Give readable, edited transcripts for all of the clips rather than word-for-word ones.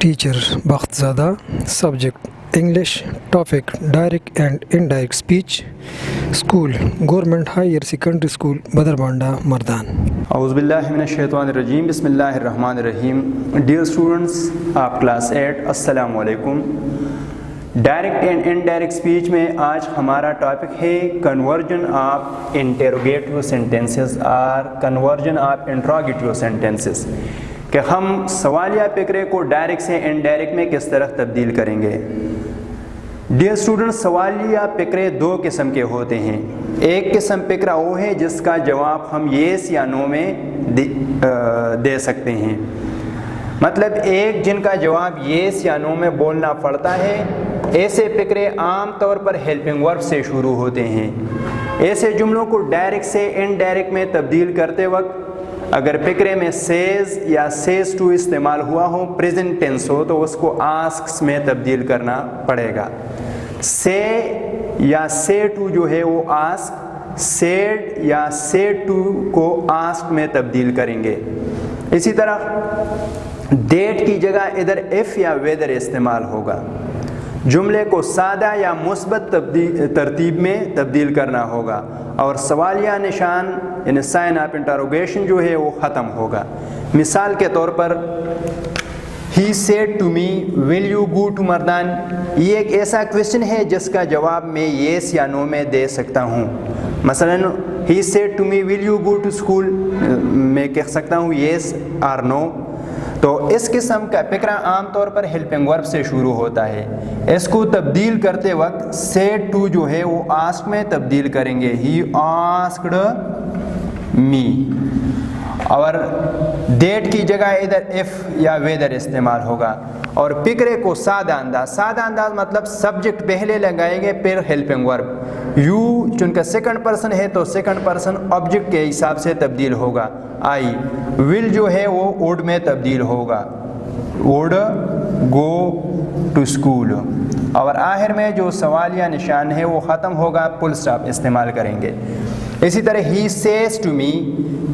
Teacher Bakht Zada. Subject English. Topic direct and indirect speech. School government higher secondary school Badarbanda Mardan. اعوذ باللہ من الشیطان الرجیم. بسم اللہ الرحمن الرحیم. ڈیئر اسٹوڈنٹس آف کلاس 8، السلام علیکم. ڈائریکٹ اینڈ انڈائریکٹ اسپیچ میں آج ہمارا ٹاپک ہے کنورژن آف انٹروگیٹو سینٹینسز اور کنورژن آف انٹروگیٹو سینٹینسز، کہ ہم سوالیہ فقرے کو ڈائریکٹ سے انڈائریکٹ میں کس طرح تبدیل کریں گے. ڈیئر اسٹوڈنٹ، سوالیہ فقرے دو قسم کے ہوتے ہیں. ایک قسم فقرہ وہ ہے جس کا جواب ہم یس یا نو میں دے سکتے ہیں، مطلب ایک جن کا جواب یس یا نو میں بولنا پڑتا ہے. ایسے فقرے عام طور پر ہیلپنگ ورب سے شروع ہوتے ہیں. ایسے جملوں کو ڈائریکٹ سے انڈائریکٹ میں تبدیل کرتے وقت اگر فقرے میں سیز یا سیز ٹو استعمال ہوا ہو، پریزنٹ ٹینس ہو، تو اس کو آسکس میں تبدیل کرنا پڑے گا. سے یا سے ٹو جو ہے وہ آسک، سیڈ یا سیڈ ٹو کو آسک میں تبدیل کریں گے. اسی طرح ڈیٹ کی جگہ ادھر ایف یا ویدر استعمال ہوگا. جملے کو سادہ یا مثبت ترتیب میں تبدیل کرنا ہوگا اور سوالیہ نشان یعنی سائن آف انٹروگیشن جو ہے وہ ختم ہوگا. مثال کے طور پر he said to me will you go to Mardan, یہ ایک ایسا کویشچن ہے جس کا جواب میں یس یا نو میں دے سکتا ہوں. مثلا ہی said to me will you go to school, میں کہہ سکتا ہوں یس اور نو. تو اس قسم کا فقرہ عام طور پر ہیلپنگ ورب سے شروع ہوتا ہے. اس کو تبدیل کرتے وقت سیڈ ٹو جو ہے وہ آسک میں تبدیل کریں گے، ہی آسکڈ می. اور ڈیٹ کی جگہ ادھر ایف یا ویدر استعمال ہوگا. اور فقرے کو سادہ انداز مطلب سبجیکٹ پہلے لگائیں گے پھر ہیلپنگ ورب. یو چونکہ سیکنڈ پرسن ہے تو سیکنڈ پرسن آبجیکٹ کے حساب سے تبدیل ہوگا. آئی ول جو ہے وہ ووڈ میں تبدیل ہوگا، ووڈ گو ٹو اسکول. اور آخر میں جو سوالیہ نشان ہے وہ ختم ہوگا، فل اسٹاپ استعمال کریں گے. اسی طرح he says to me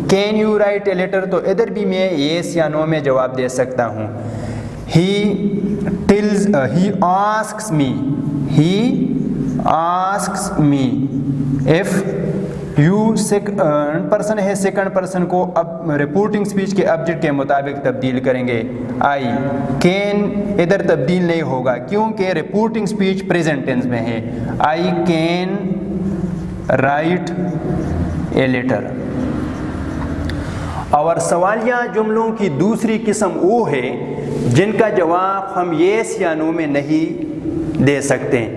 can you write a letter, تو ادھر بھی میں یس یا نو میں جواب دے سکتا ہوں. He asks me if you second person ہے، سیکنڈ پرسن کو اب رپورٹنگ اسپیچ کے آبجیکٹ کے مطابق تبدیل کریں گے. آئی کین ادھر تبدیل نہیں ہوگا کیونکہ رپورٹنگ اسپیچ پریزنٹ ٹینس میں ہے. I can write a letter. اور سوالیہ جملوں کی دوسری قسم وہ ہے جن کا جواب ہم یس یا نو میں نہیں دے سکتے.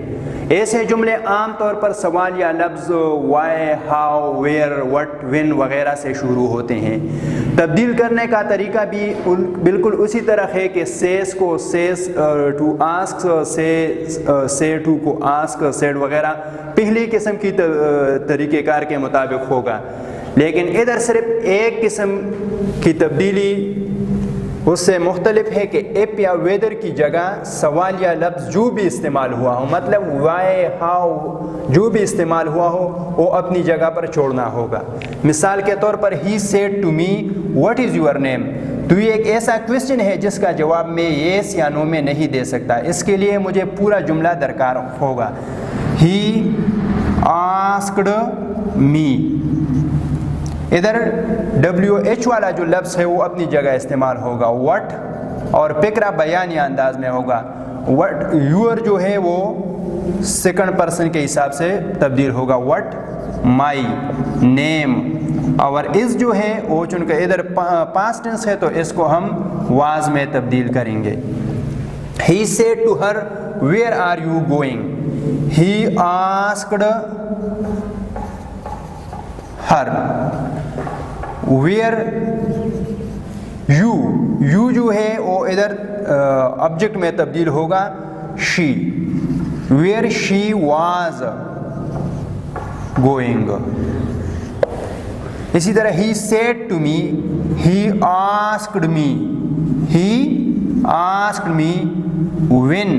ایسے جملے عام طور پر سوالیہ لفظ why, how, where, what, when وغیرہ سے شروع ہوتے ہیں. تبدیل کرنے کا طریقہ بھی بالکل اسی طرح ہے کہ سیز کو سیز ٹو آسک، سے ٹو کو آسک، سیڈ وغیرہ پہلی قسم کی طریقہ کار کے مطابق ہوگا. لیکن ادھر صرف ایک قسم کی تبدیلی اس سے مختلف ہے کہ ایف یا ویدر کی جگہ سوالیہ لفظ جو بھی استعمال ہوا ہو، مطلب وائی، ہاؤ جو بھی استعمال ہوا ہو وہ اپنی جگہ پر چھوڑنا ہوگا. مثال کے طور پر he said to me what is your name, تو یہ ایک ایسا کویشچن ہے جس کا جواب میں یس یا نو میں نہیں دے سکتا. اس کے لیے مجھے پورا جملہ درکار ہوگا. ہی آسکڈ می، ادھر WH والا جو لفظ ہے وہ اپنی جگہ استعمال ہوگا. وٹ اور فقرہ بیانی انداز میں ہوگا. وٹ یور جو ہے وہ سیکنڈ پرسن کے حساب سے تبدیل ہوگا. وٹ مائی نیم. اور اس جو ہے وہ چونکہ ادھر پاسٹ ٹینس ہے تو اس کو ہم واز میں تبدیل کریں گے. He said to her where are you going, he asked her where you جو ہے وہ ادھر آبجیکٹ میں تبدیل ہوگا، she. Where she was going. اسی طرح he said to me, he asked me when.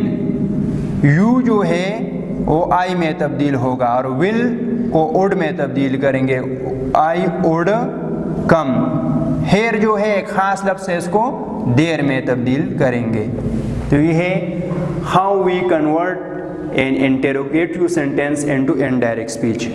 You جو ہے وہ آئی میں تبدیل ہوگا اور ول کو وڈ میں تبدیل کریں گے، آئی وڈ کم. ہیئر جو ہے ایک خاص لفظ ہے، اس کو دیر میں تبدیل کریں گے. تو یہ ہے how we convert an interrogative sentence into indirect speech.